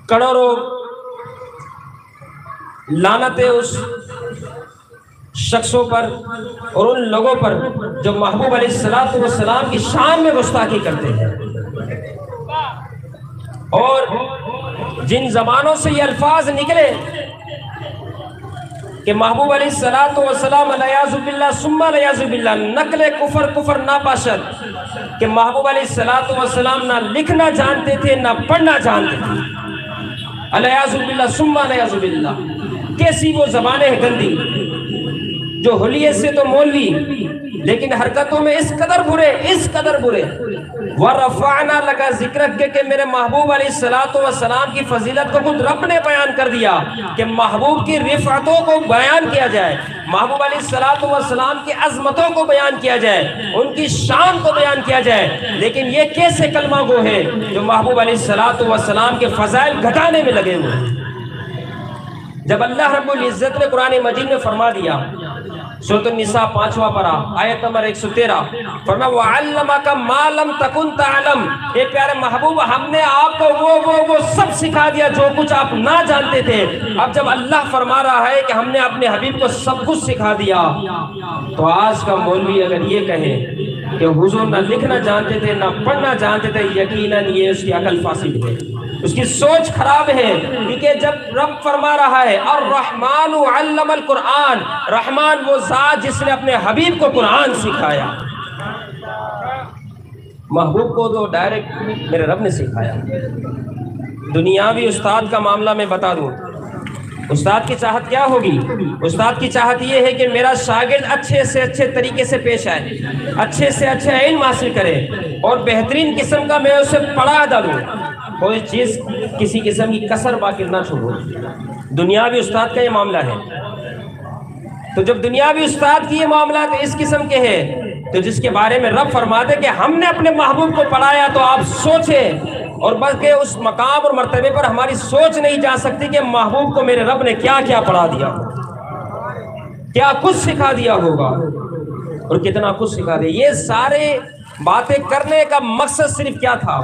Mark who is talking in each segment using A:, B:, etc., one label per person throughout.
A: کروڑوں لعنتیں اس شخصوں پر اور ان لوگوں پر جو محبوب علیہ السلام کی شان میں گستاخی کرتے ہیں. اور جن زبانوں سے یہ الفاظ نکلے کہ محبوب علیہ السلام علیہ باللہ ثم علیہ باللہ نقل کفر ناپاشد، کہ محبوب علیہ السلام نہ لکھنا جانتے تھے نہ پڑھنا جانتے تھے، علیہ باللہ ثم علیہ باللہ. کیسی وہ زبانیں ہیں گندی، جو حلیے سے تو مولوی لیکن حرکتوں میں اس قدر برے. وَرَفَعْنَا لَكَ ذِكْرَكَ، کہ میرے محبوب علیہ السلام کی فضیلت کو خود رب نے بیان کر دیا کہ محبوب کی رفعتوں کو بیان کیا جائے، محبوب علیہ السلام کی عظمتوں کو بیان کیا جائے، ان کی شان کو بیان کیا جائے. لیکن یہ کیسے کلمہ گو ہے جو محبوب علیہ السلام کے فضائل گھٹانے میں لگے ہوئے ہیں. جب اللہ رب العزت نے قرآن مجید میں فرما دیا، سورۃ النساء 5واں پارہ آیت نمبر 113، فرمایا وَعَلَّمَكَ مَا لَمْ تَكُنْ تَعْلَمْ، اے پیارے محبوب ہم نے آپ کو وہ سب سکھا دیا جو کچھ آپ نہ جانتے تھے. اب جب اللہ فرما رہا ہے کہ ہم نے اپنے حبیب کو سب کچھ سکھا دیا، تو آج کا مولوی اگر یہ کہے کہ حضور نہ لکھنا جانتے تھے نہ پڑھنا جانتے تھے، یقیناً یہ اس کی عقل فاسد ہے، اس کی سوچ خراب ہے. کیونکہ جب رب فرما رہا ہے الرحمن علم القرآن، رحمان وہ ذات جس نے اپنے حبیب کو قرآن سکھایا، محبوب کو تو ڈائریکٹ میرے رب نے سکھایا. دنیاوی استاد کا معاملہ میں بتا دوں، استاد کی چاہت کیا ہوگی؟ استاد کی چاہت یہ ہے کہ میرا شاگرد اچھے سے اچھے طریقے سے پیش آئے، اچھے سے اچھا علم حاصل کرے اور بہترین قسم کا میں اسے پڑھا ڈالوں، کوئی چیز کسی قسم کی کسر باقی نہ چھوڑو. دنیاوی استاد کا یہ معاملہ ہے. تو جب دنیاوی استاد کی یہ معاملات اس قسم کے ہیں، تو جس کے بارے میں رب فرماتے کہ ہم نے اپنے محبوب کو پڑھایا، تو آپ سوچیں. اور بلکہ اس مقام اور مرتبے پر ہماری سوچ نہیں جا سکتی کہ محبوب کو میرے رب نے کیا کیا پڑھا دیا، کیا کچھ سکھا دیا ہوگا اور کتنا کچھ سکھا دیا. یہ سارے باتیں کرنے کا مقصد صرف کیا تھا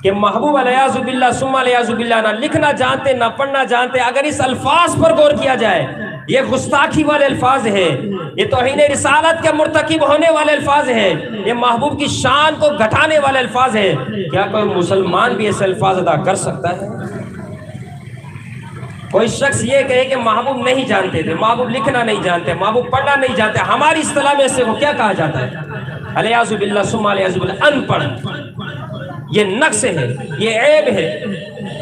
A: کہ محبوب علیہ باللہ ثم علیہ باللہ نہ لکھنا جانتے نہ پڑھنا جانتے. اگر اس الفاظ پر غور کیا جائے، یہ گستاخی والے الفاظ ہیں، یہ توہین رسالت کے مرتکب ہونے والے الفاظ ہیں، یہ محبوب کی شان کو گھٹانے والے الفاظ ہیں. کیا کوئی مسلمان بھی ایسے الفاظ ادا کر سکتا ہے؟ کوئی شخص یہ کہے کہ محبوب نہیں جانتے تھے، محبوب لکھنا نہیں جانتے، محبوب پڑھنا نہیں جانتے، ہماری اصطلاح میں سے وہ کیا کہا جاتا ہے؟ علیہ باللہ ثم علیہ باللہ ان پڑھ. یہ نقص ہے، یہ عیب ہے.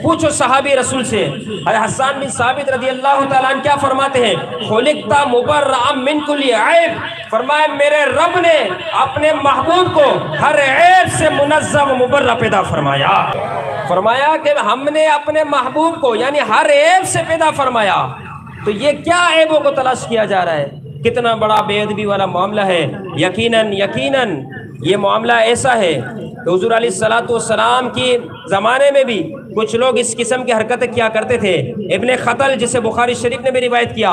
A: پوچھو صحابی رسول سے، حسان بن ثابت رضی اللہ تعالیٰ عنہ کیا فرماتے ہیں؟ خلقت مبرأ من کل عیب، فرمایا میرے رب نے اپنے محبوب کو ہر عیب سے منزہ و مبرأ پیدا فرمایا. فرمایا کہ ہم نے اپنے محبوب کو یعنی ہر عیب سے پیدا فرمایا. تو یہ کیا عیبوں کو تلاش کیا جا رہا ہے؟ کتنا بڑا بے ادبی والا معاملہ ہے. یقیناً یہ معاملہ ایسا ہے کہ حضور علیہ السلام کی زمانے میں بھی کچھ لوگ اس قسم کی حرکتیں کیا کرتے تھے. ابن خطل جسے بخاری شریف نے بھی روایت کیا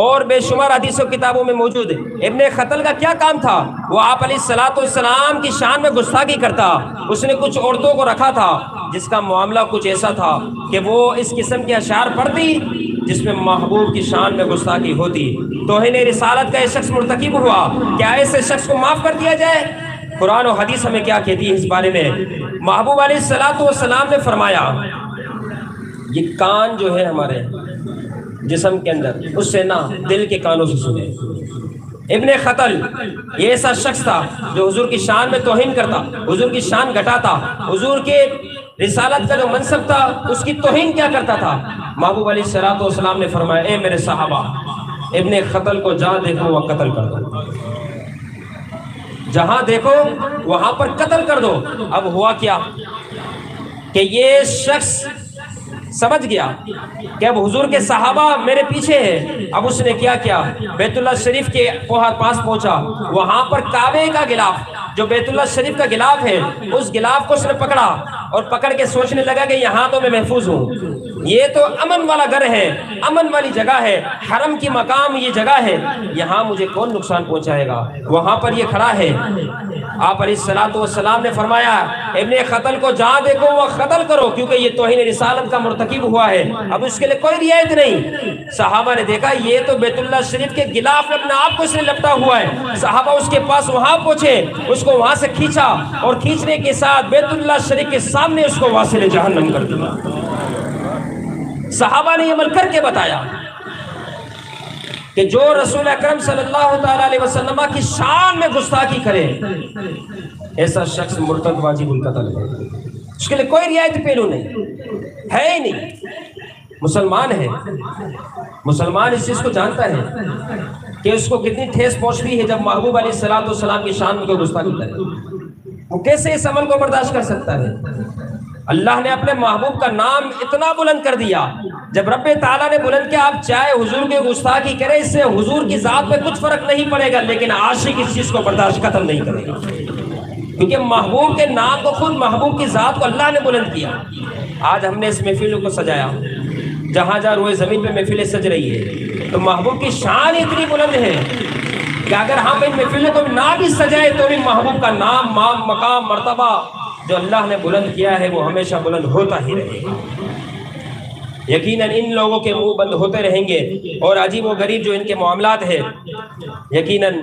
A: اور بے شمار حدیث و کتابوں میں موجود ہے. ابن خطل کا کیا کام تھا؟ وہ آپ علیہ السلام کی شان میں گستاخی کرتا. اس نے کچھ عورتوں کو رکھا تھا جس کا معاملہ کچھ ایسا تھا کہ وہ اس قسم کے اشعار پڑھتی جس میں محبوب کی شان میں گستاخی ہوتی. توہین رسالت کا یہ شخص مرتکب ہوا. کیا ایسے شخص کو معاف کر دیا جائے؟ قرآن و حدیث ہمیں کیا کہتی ہے اس بارے میں؟ محبوب علیہ السلام نے فرمایا یہ کان جو ہے ہمارے جسم کے اندر، اس سے نہ دل کے کانوں سے سنے. ابن خطل یہ ایسا شخص تھا جو حضور کی شان میں توہین کرتا، حضور کی شان گھٹاتا، حضور کے رسالت کا جو منصب تھا اس کی توہین کیا کرتا تھا. محبوب علیہ السلام نے فرمایا اے میرے صحابہ، ابن خطل کو جہاں دیکھو وہ قتل کر دو، جہاں دیکھو وہاں پر قتل کر دو. اب ہوا کیا کہ یہ شخص سمجھ گیا کہ اب حضور کے صحابہ میرے پیچھے ہیں. اب اس نے کیا بیت اللہ شریف کے پاس پہنچا. وہاں پر کعبے کا غلاف جو بیت اللہ شریف کا غلاف ہے، اس غلاف کو اس نے پکڑا اور پکڑ کے سوچنے لگا کہ یہاں تو میں محفوظ ہوں، یہ تو امن والا گھر ہے، امن والی جگہ ہے، حرم کی مقام یہ جگہ ہے، یہاں مجھے کون نقصان پہنچائے گا. وہاں پر یہ کھڑا ہے. آپ علیہ السلام نے فرمایا ابن قتل کو جہاں دیکھو وہ قتل کرو، کیونکہ یہ توہین رسالت کا مرتکب ہوا ہے، اب اس کے لیے کوئی رعایت نہیں۔ صحابہ نے دیکھا یہ تو بیت اللہ شریف کے غلاف میں اپنے آپ کو اس نے لپٹا ہوا ہے، صحابہ اس کے پاس وہاں پہنچے، اس کو وہاں سے کھینچا اور کھینچنے کے ساتھ بیت اللہ شریف کے سامنے اس کو واصل جہنم کر دیا۔ صحابہ نے یہ عمل کر کے بتایا کہ جو رسول اکرم صلی اللہ تعالیٰ علیہ وسلم کی شان میں گستاخی کرے ایسا شخص مرتد واجب القتل ہے، اس کے لیے کوئی رعایت پہلو نہیں ہے ہی نہیں۔ مسلمان ہے، مسلمان اس چیز کو جانتا ہے کہ اس کو کتنی ٹھیس پہنچتی ہے جب محبوب علیہ السلام کی شان میں کوئی گستاخی کرے، وہ کیسے اس عمل کو برداشت کر سکتا ہے؟ اللہ نے اپنے محبوب کا نام اتنا بلند کر دیا، جب رب تعالیٰ نے بلند کیا آپ چاہے حضور کے گستاخی کرے، اس سے حضور کی ذات پہ کچھ فرق نہیں پڑے گا، لیکن عاشق اس چیز کو برداشت قتل نہیں کرے گا، کیونکہ محبوب کے نام کو خود محبوب کی ذات کو اللہ نے بلند کیا۔ آج ہم نے اس محفل کو سجایا، جہاں جہاں روئے زمین پہ محفلیں سج رہی ہے، تو محبوب کی شان اتنی بلند ہے کہ اگر ہم ان محفلوں کو نہ بھی سجائے تو بھی محبوب کا نام، مقام، مرتبہ جو اللہ نے بلند کیا ہے وہ ہمیشہ بلند ہوتا ہی رہے گا۔ یقیناً ان لوگوں کے منہ بند ہوتے رہیں گے، اور عجیب و غریب جو ان کے معاملات ہیں یقیناً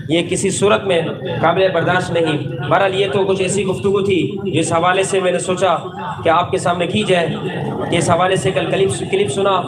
A: یہ کسی صورت میں قابل برداشت نہیں۔ بہرحال یہ تو کچھ ایسی گفتگو تھی جس حوالے سے میں نے سوچا کہ آپ کے سامنے کی جائے، کہ اس حوالے سے کل کلپ سنا۔